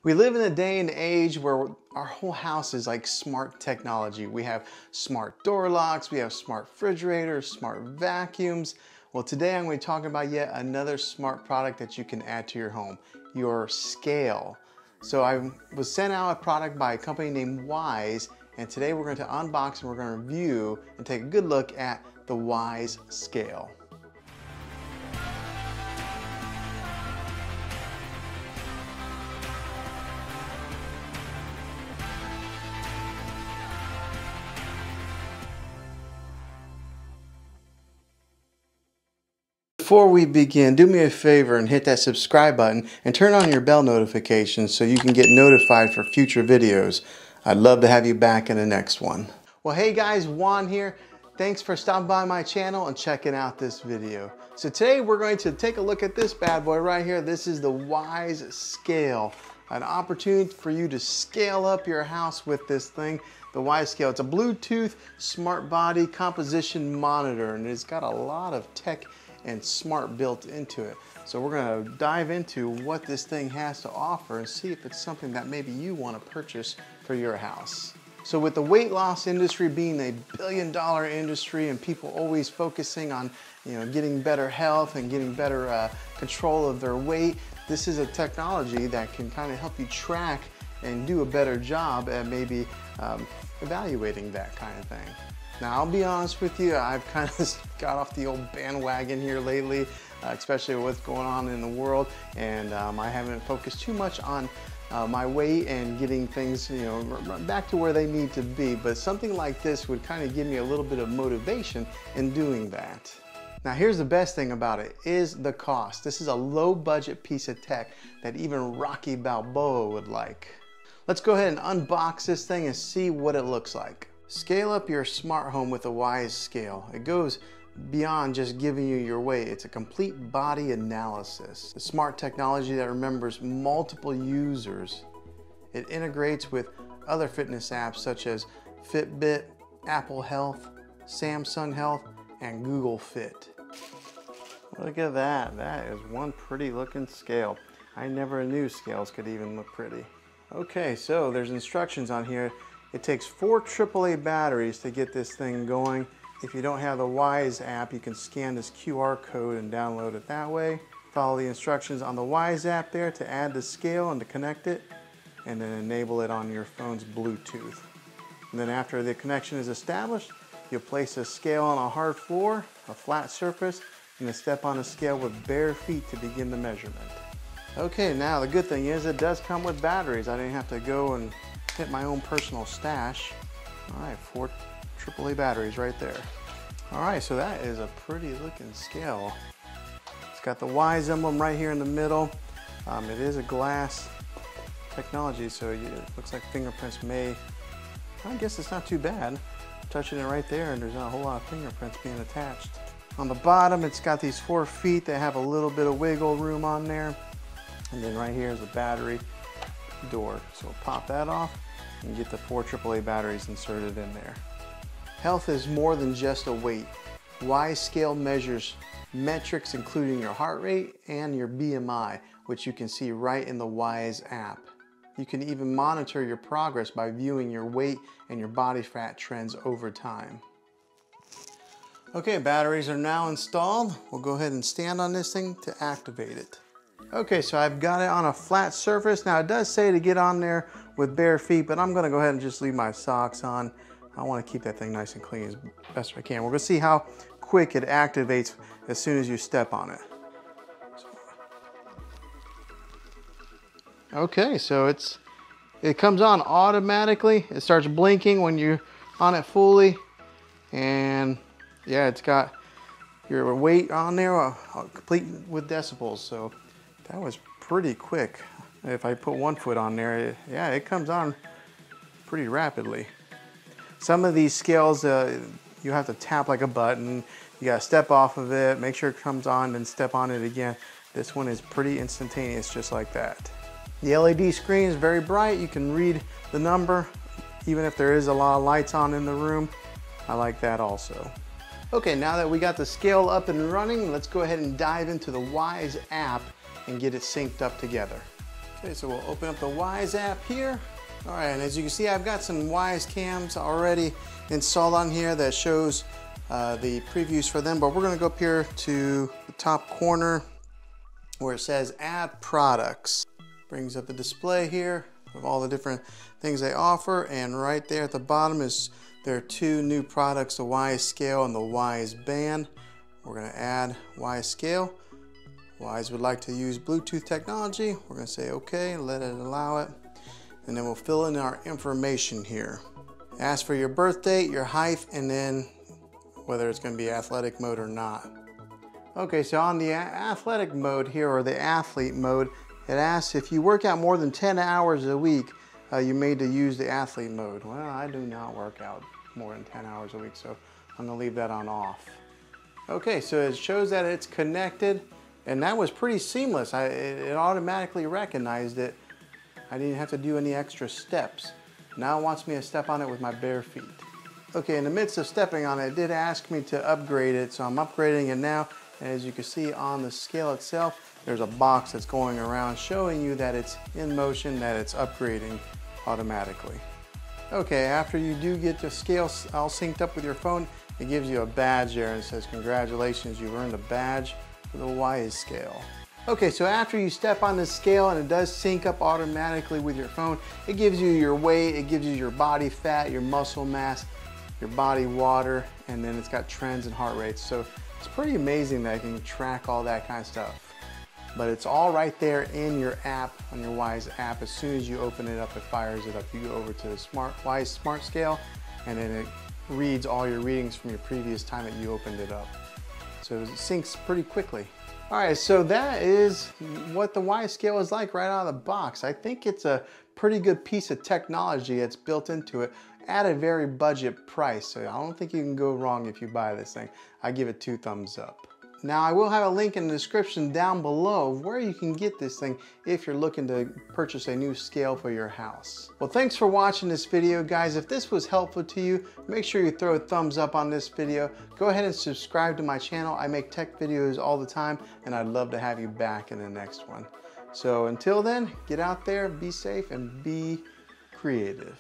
We live in a day and age where our whole house is like smart technology. We have smart door locks, we have smart refrigerators, smart vacuums. Well, today I'm going to be talking about yet another smart product that you can add to your home, your scale. So I was sent out a product by a company named Wyze, and today we're going to unbox and we're going to review and take a good look at the Wyze Scale. Before we begin, do me a favor and hit that subscribe button and turn on your bell notifications so you can get notified for future videos. I'd love to have you back in the next one. Well, hey guys, Juan here. Thanks for stopping by my channel and checking out this video. So today we're going to take a look at this bad boy right here. This is the Wyze Scale, an opportunity for you to scale up your house with this thing. The Wyze Scale, it's a Bluetooth smart body composition monitor, and it's got a lot of tech and smart built into it. So we're going to dive into what this thing has to offer and see if it's something that maybe you want to purchase for your house. So with the weight loss industry being a billion-dollar industry and people always focusing on, getting better health and getting better control of their weight, this is a technology that can kind of help you track and do a better job at maybe evaluating that kind of thing. Now, I'll be honest with you, I've kind of got off the old bandwagon here lately, especially with what's going on in the world, and I haven't focused too much on my weight and getting things, back to where they need to be. But something like this would kind of give me a little bit of motivation in doing that. Now, here's the best thing about it, is the cost. This is a low-budget piece of tech that even Rocky Balboa would like. Let's go ahead and unbox this thing and see what it looks like. Scale up your smart home with a Wyze Scale. It goes beyond just giving you your weight. It's a complete body analysis. The smart technology that remembers multiple users. It integrates with other fitness apps such as Fitbit, Apple Health, Samsung Health, and Google Fit. Look at that. That is one pretty looking scale. I never knew scales could even look pretty. Okay, so there's instructions on here. It takes 4 AAA batteries to get this thing going. If you don't have the Wyze app, you can scan this QR code and download it that way. Follow the instructions on the Wyze app there to add the scale and to connect it, and then enable it on your phone's Bluetooth. And then after the connection is established, you'll place a scale on a hard floor, a flat surface, and then step on a scale with bare feet to begin the measurement. Okay, now the good thing is it does come with batteries. I didn't have to go and hit my own personal stash. All right, 4 AAA batteries right there. All right, so that is a pretty looking scale. It's got the Wyze emblem right here in the middle. It is a glass technology, so it looks like fingerprints may, I guess it's not too bad. Touching it right there, and there's not a whole lot of fingerprints being attached. On the bottom, it's got these 4 feet that have a little bit of wiggle room on there. And then right here is the battery door. So we'll pop that off and get the 4 AAA batteries inserted in there. Health is more than just a weight. Wyze Scale measures metrics including your heart rate and your BMI, which you can see right in the Wyze app. You can even monitor your progress by viewing your weight and your body fat trends over time. Okay, batteries are now installed. We'll go ahead and stand on this thing to activate it. Okay, so I've got it on a flat surface. Now it does say to get on there with bare feet, but I'm gonna go ahead and just leave my socks on. I wanna keep that thing nice and clean as best I can. We're gonna see how quick it activates as soon as you step on it. Okay, so it comes on automatically. It starts blinking when you're on it fully. And yeah, it's got your weight on there, complete with decibels. So that was pretty quick. If I put 1 foot on there, it comes on pretty rapidly. Some of these scales, you have to tap like a button. You gotta step off of it, make sure it comes on, then step on it again. This one is pretty instantaneous, just like that. The LED screen is very bright. You can read the number, even if there is a lot of lights on in the room. I like that also. Okay, now that we got the scale up and running, let's go ahead and dive into the Wyze app and get it synced up together. Okay, so we'll open up the Wyze app here. All right, and as you can see, I've got some Wyze cams already installed on here that shows the previews for them, but we're gonna go up here to the top corner where it says Add Products. Brings up the display here of all the different things they offer, and right there at the bottom is there are two new products, the Wyze Scale and the Wyze Band. We're gonna add Wyze Scale. Wyze would like to use Bluetooth technology. We're gonna say okay, let it allow it, and then we'll fill in our information here. Ask for your birth date, your height, and then whether it's gonna be athletic mode or not. Okay, so on the athletic mode here, or the athlete mode, it asks if you work out more than 10 hours a week, you may to use the athlete mode. Well, I do not work out more than 10 hours a week, so I'm gonna leave that on off. Okay, so it shows that it's connected, and that was pretty seamless. It automatically recognized it. I didn't have to do any extra steps. Now it wants me to step on it with my bare feet. Okay, in the midst of stepping on it, it did ask me to upgrade it, so I'm upgrading it now. And as you can see on the scale itself, there's a box that's going around showing you that it's in motion, that it's upgrading automatically. Okay, after you do get the scale all synced up with your phone, it gives you a badge there and it says, congratulations, you've earned a badge for the Wyze Scale. Okay, so after you step on the scale and it does sync up automatically with your phone, it gives you your weight, it gives you your body fat, your muscle mass, your body water, and then it's got trends and heart rates. So it's pretty amazing that it can track all that kind of stuff. But it's all right there in your app, on your Wyze app. As soon as you open it up, it fires it up. You go over to the Wyze Smart Scale, and then it reads all your readings from your previous time that you opened it up. So it syncs pretty quickly. All right, so that is what the Wyze Scale is like right out of the box. I think it's a pretty good piece of technology that's built into it at a very budget price. So I don't think you can go wrong if you buy this thing. I give it 2 thumbs up. Now I will have a link in the description down below of where you can get this thing if you're looking to purchase a new scale for your house. Well, thanks for watching this video, guys. If this was helpful to you, make sure you throw a thumbs up on this video. Go ahead and subscribe to my channel. I make tech videos all the time, and I'd love to have you back in the next one. So until then, get out there, be safe, and be creative.